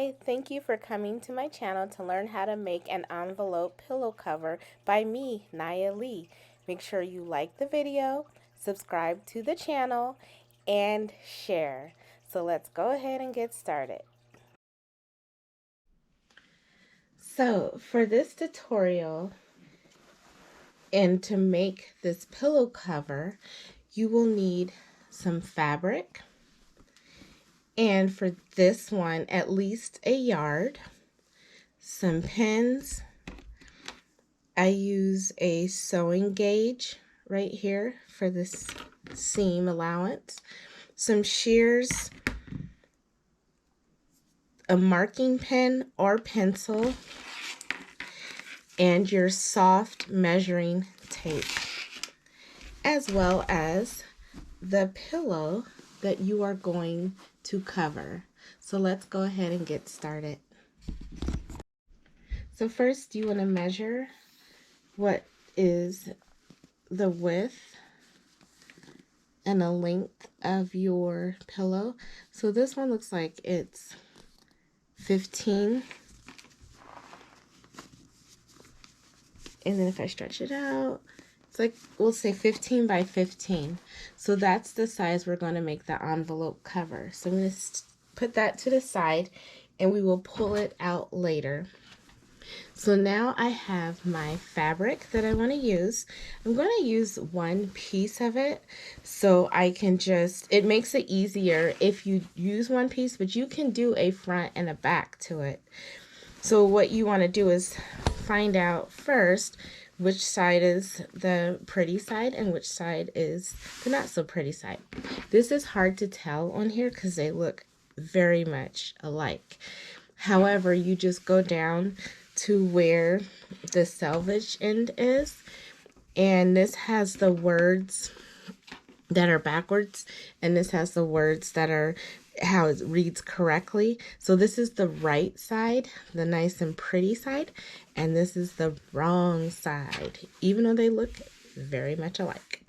Hi, thank you for coming to my channel to learn how to make an envelope pillow cover by me, Naya Lee. Make sure you like the video, subscribe to the channel, and share. So let's go ahead and get started. So for this tutorial and to make this pillow cover, you will need some fabric. And for this one, at least a yard, some pins. I use a sewing gauge right here for this seam allowance, some shears, a marking pen or pencil, and your soft measuring tape, as well as the pillow that you are going to cover. So let's go ahead and get started. So first you want to measure what is the width and the length of your pillow. So this one looks like it's 15. And then if I stretch it out, it's like, we'll say 15 by 15. So that's the size we're going to make the envelope cover. So I'm going to put that to the side and we will pull it out later. So now I have my fabric that I want to use. I'm going to use one piece of it so I can just, it makes it easier if you use one piece, but you can do a front and a back to it. So what you want to do is find out first which side is the pretty side and which side is the not so pretty side. This is hard to tell on here because they look very much alike. However, you just go down to where the selvage end is, and this has the words that are backwards, and this has the words that are how it reads correctly. So this is the right side, the nice and pretty side, and this is the wrong side, even though they look very much alike.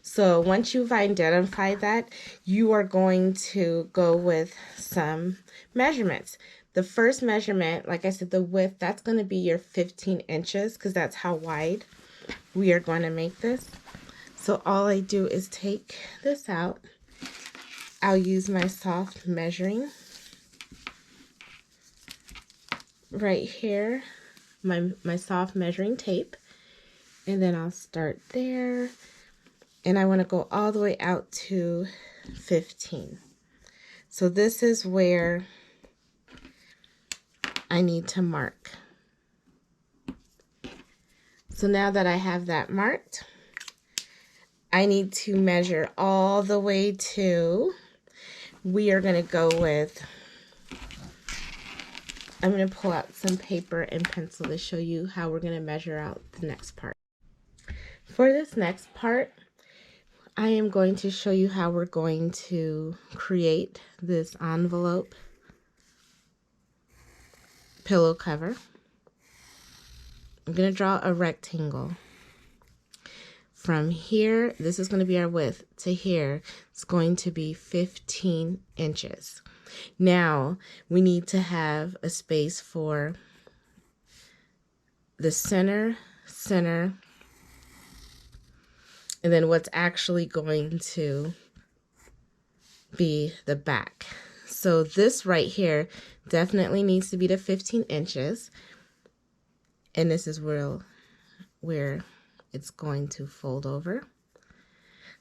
So once you've identified that, you are going to go with some measurements. The first measurement, like I said, the width, that's going to be your 15 inches because that's how wide we are going to make this. So all I do is take this out. I'll use my soft measuring right here, my soft measuring tape, and then I'll start there, and I want to go all the way out to 15. So this is where I need to mark. So now that I have that marked, I need to measure all the way to, we are going to go with, I'm going to pull out some paper and pencil to show you how we're going to measure out the next part. For this next part, I am going to show you how we're going to create this envelope pillow cover. I'm going to draw a rectangle. From here, this is going to be our width, to here, it's going to be 15 inches. Now, we need to have a space for the center, and then what's actually going to be the back. So this right here definitely needs to be the 15 inches. And this is where it's going to fold over.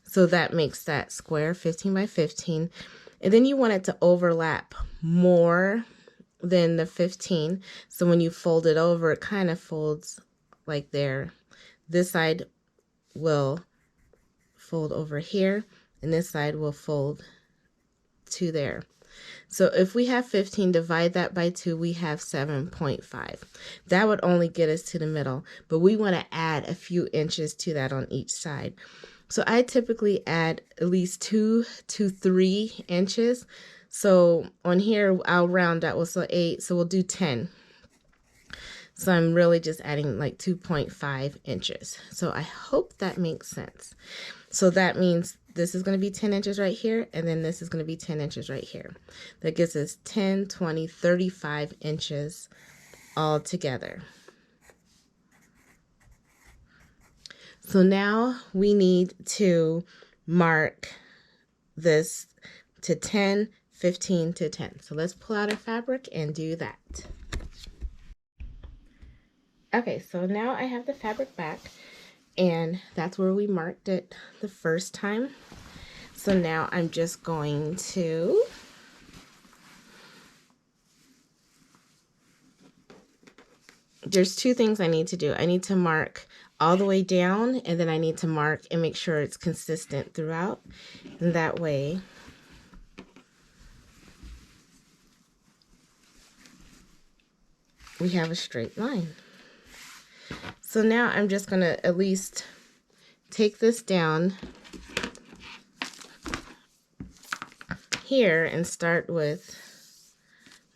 So that makes that square 15 by 15. And then you want it to overlap more than the 15. So when you fold it over, it kind of folds like there. This side will fold over here, and this side will fold to there. So if we have 15, divide that by 2, we have 7.5. That would only get us to the middle, but we want to add a few inches to that on each side. So I typically add at least 2 to 3 inches. So on here, I'll round that, so 8, so we'll do 10. So I'm really just adding like 2.5 inches. So I hope that makes sense. So that means this is going to be 10 inches right here, and then this is going to be 10 inches right here. That gives us 10, 20, 35 inches all together. So now we need to mark this to 10, 15 to 10. So let's pull out our fabric and do that. Okay, so now I have the fabric back, and that's where we marked it the first time. So now I'm just going to there's two things I need to do. I need to mark all the way down, and then I need to mark and make sure it's consistent throughout. And that way we have a straight line. So now I'm just going to at least take this down here and start with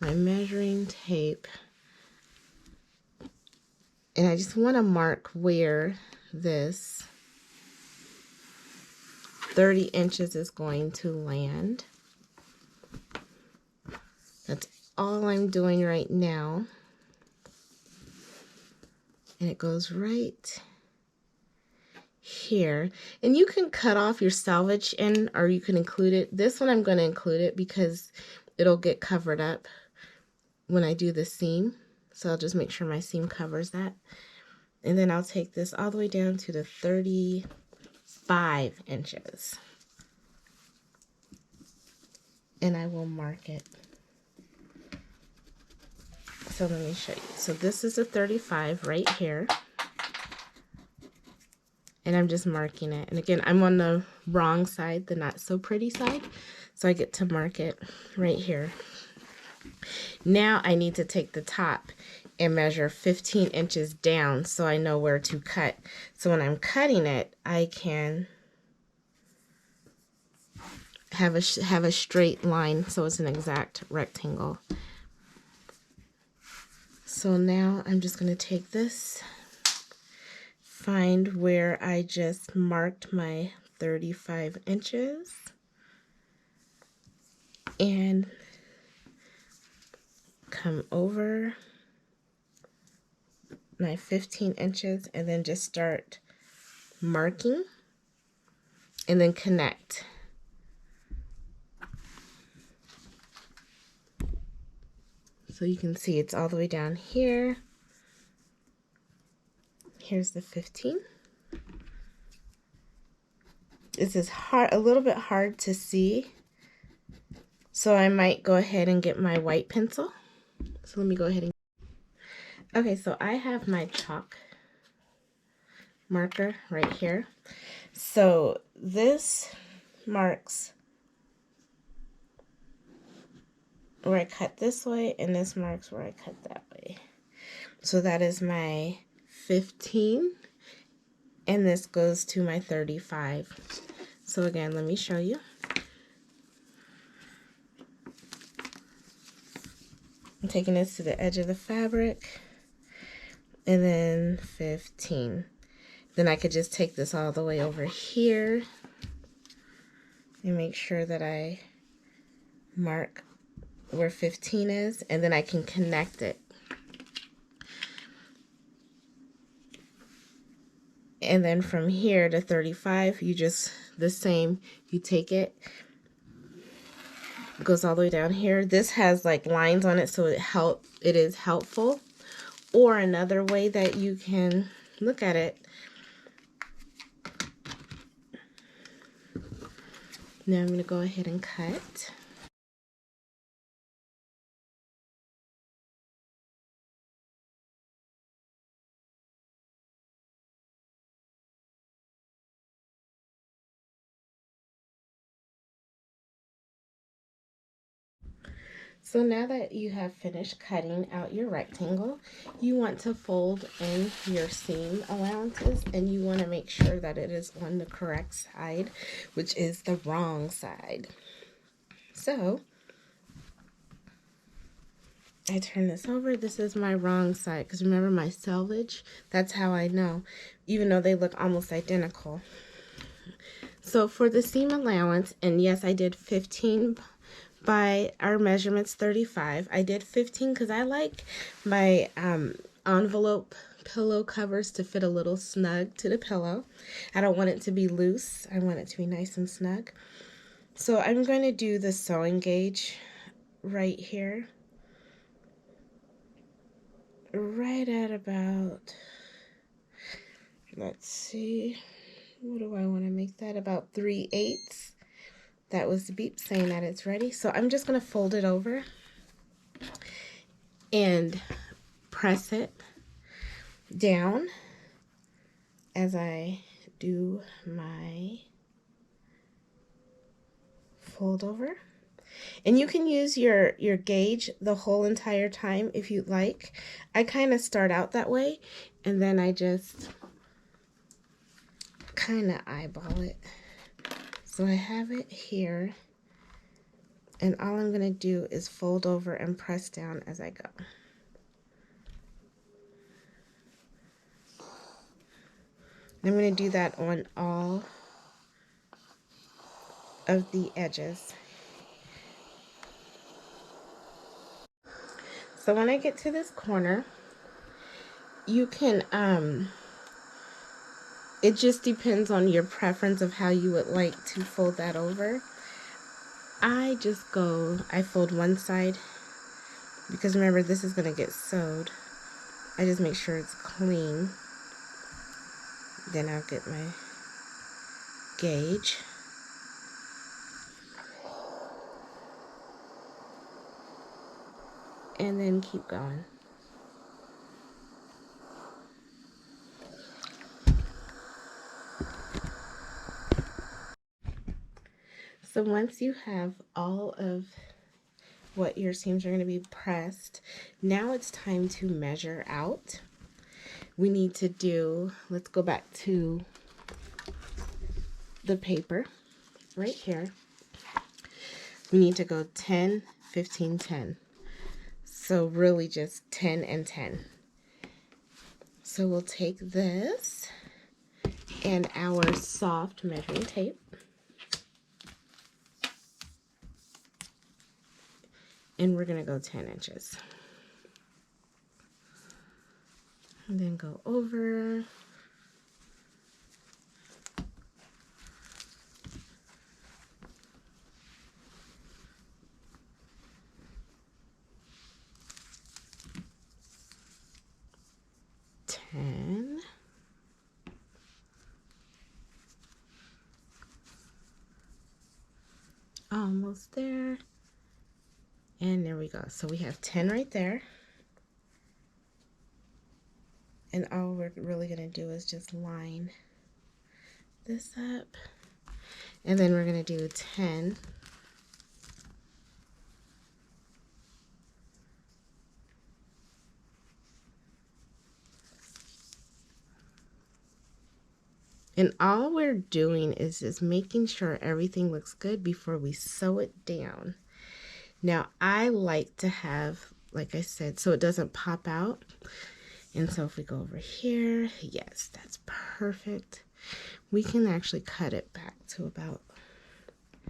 my measuring tape. And I just want to mark where this 30 inches is going to land. That's all I'm doing right now. And it goes right here. And you can cut off your selvage end, or you can include it. This one I'm going to include it because it'll get covered up when I do the seam. So I'll just make sure my seam covers that. And then I'll take this all the way down to the 35 inches. And I will mark it. So let me show you. So this is a 35 right here. And I'm just marking it. And again, I'm on the wrong side, the not so pretty side. So I get to mark it right here. Now I need to take the top and measure 15 inches down so I know where to cut. So when I'm cutting it, I can have a straight line so it's an exact rectangle. So now I'm just going to take this, find where I just marked my 35 inches, and come over my 15 inches and then just start marking and then connect. So you can see it's all the way down here. Here's the 15. This is hard, a little bit hard to see. So I might go ahead and get my white pencil. So let me go ahead and... Okay, so I have my chalk marker right here. So this marks where I cut this way, and this marks where I cut that way. So that is my 15, and this goes to my 35. So again, let me show you. I'm taking this to the edge of the fabric, and then 15. Then I could just take this all the way over here and make sure that I mark where 15 is, and then I can connect it. And then from here to 35, you just the same, you take it, goes all the way down here. This has like lines on it, so it is helpful. Or another way that you can look at it. Now I'm going to go ahead and cut. So now that you have finished cutting out your rectangle, you want to fold in your seam allowances, and you want to make sure that it is on the correct side, which is the wrong side. So I turn this over. This is my wrong side, because remember my selvage? That's how I know, even though they look almost identical. So for the seam allowance, and yes, I did 15 by our measurements 35. I did 15 because I like my envelope pillow covers to fit a little snug to the pillow. I don't want it to be loose. I want it to be nice and snug. So I'm going to do the sewing gauge right here. Right at about, let's see, what do I want to make that? About 3/8. That was the beep saying that it's ready. So I'm just going to fold it over and press it down as I do my fold over. And you can use your gauge the whole entire time if you'd like. I kind of start out that way, and then I just kind of eyeball it. So I have it here, and all I'm going to do is fold over and press down as I go. I'm going to do that on all of the edges. So when I get to this corner, you can, it just depends on your preference of how you would like to fold that over. I fold one side, because remember, this is going to get sewed. I just make sure it's clean. Then I'll get my gauge. And then keep going. So once you have all of what your seams are going to be pressed, now it's time to measure out. We need to do, let's go back to the paper right here. We need to go 10, 15, 10. So really just 10 and 10. So we'll take this and our soft measuring tape, and we're going to go 10 inches. And then go over. Almost there. And there we go. So we have 10 right there. And all we're really going to do is just line this up. And then we're going to do 10. And all we're doing is just making sure everything looks good before we sew it down. Now, I like to have, like I said, so it doesn't pop out. And so if we go over here, yes, that's perfect. We can actually cut it back to about, I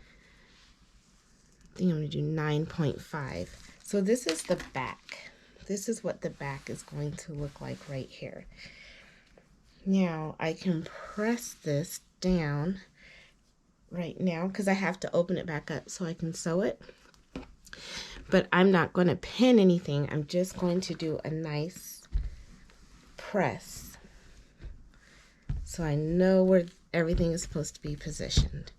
think I'm going to do 9.5. So this is the back. This is what the back is going to look like right here. Now I can press this down right now because I have to open it back up so I can sew it. But I'm not going to pin anything. I'm just going to do a nice press so I know where everything is supposed to be positioned.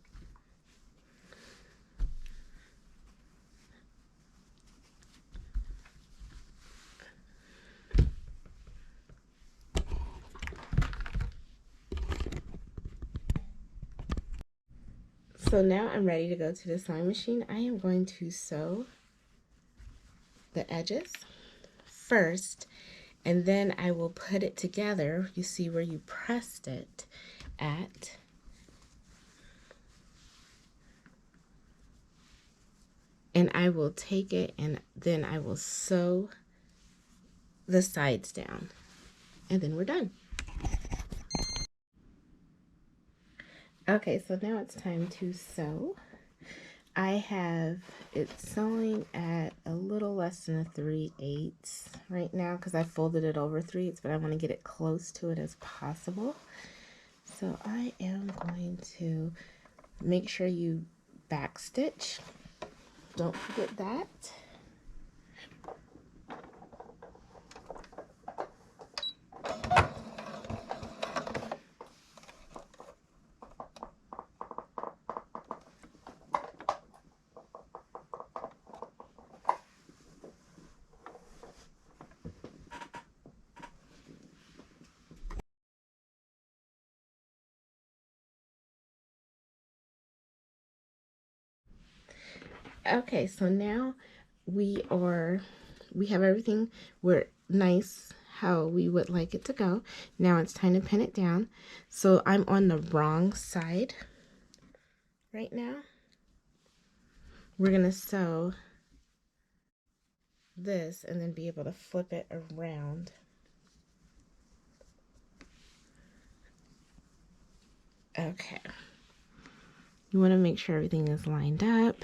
So now I'm ready to go to the sewing machine. I am going to sew the edges first, and then I will put it together. You see where you pressed it at. And I will take it and then I will sew the sides down. And then we're done. Okay, so now it's time to sew. I have it sewing at a little less than a 3/8 right now because I folded it over 3/8, but I want to get it close to it as possible. So I am going to make sure you back stitch. Don't forget that. Okay, so now we have everything. We're nice how we would like it to go. Now it's time to pin it down. So I'm on the wrong side right now. We're gonna sew this and then be able to flip it around. Okay. You want to make sure everything is lined up.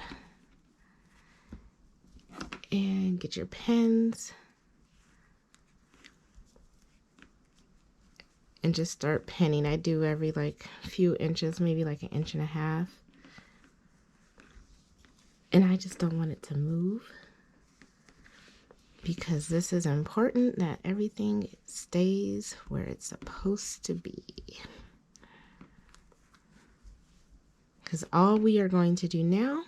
And get your pins. And just start pinning. I do every like few inches, maybe like 1.5 inches. And I just don't want it to move, because this is important that everything stays where it's supposed to be. Because all we are going to do now,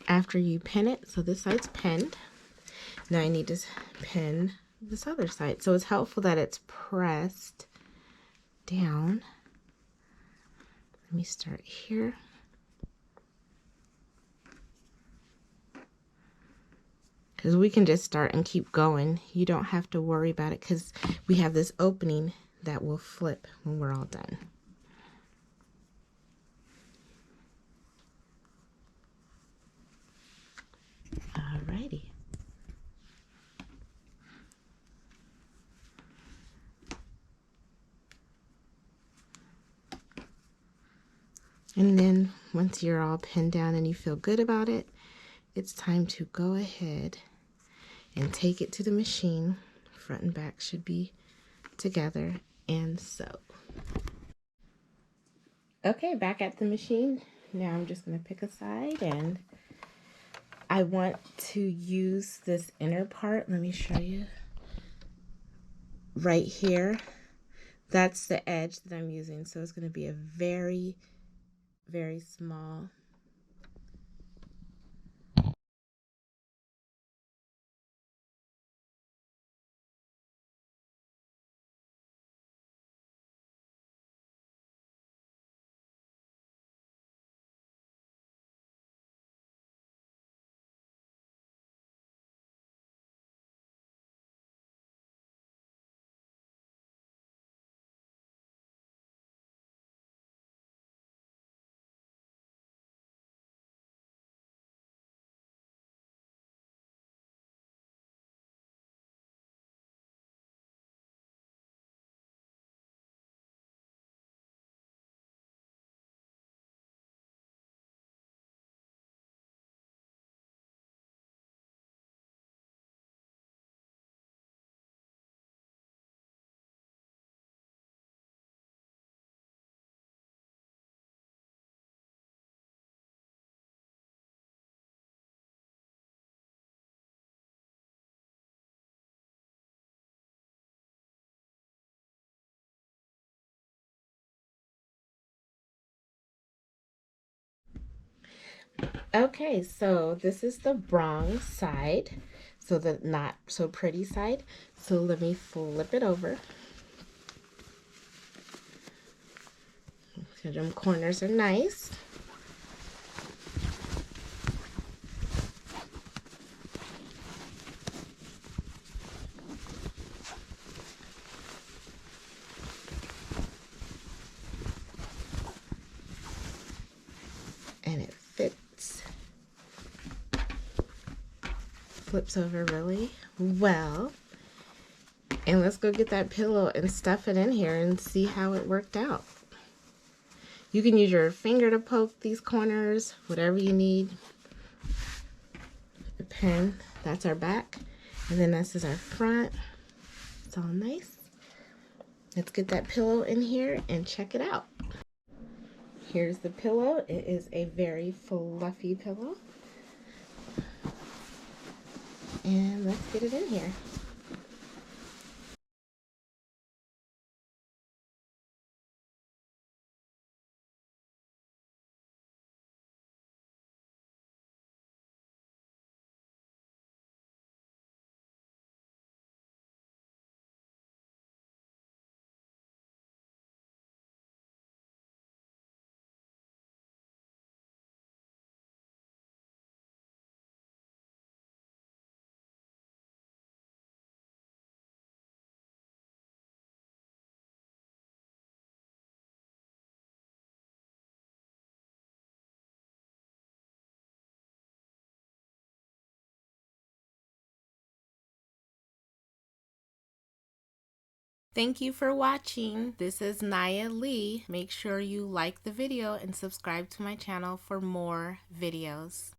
after you pin it, so this side's pinned, now I need to pin this other side. So it's helpful that it's pressed down. Let me start here. Because we can just start and keep going. You don't have to worry about it because we have this opening that will flip when we're all done. Alrighty. And then once you're all pinned down and you feel good about it, it's time to go ahead and take it to the machine. Front and back should be together, and sew. Okay, back at the machine. Now I'm just going to pick a side, and I want to use this inner part. Let me show you. Right here, that's the edge that I'm using. So it's going to be a very, very small . Okay, so this is the wrong side, so the not so pretty side. So let me flip it over. So them corners are nice. And it fits. Flips over really well. And let's go get that pillow and stuff it in here and see how it worked out. You can use your finger to poke these corners, whatever you need. A pen, that's our back. And then this is our front. It's all nice. Let's get that pillow in here and check it out. Here's the pillow. It is a very fluffy pillow. And let's get it in here. Thank you for watching. This is Naya Lee. Make sure you like the video and subscribe to my channel for more videos.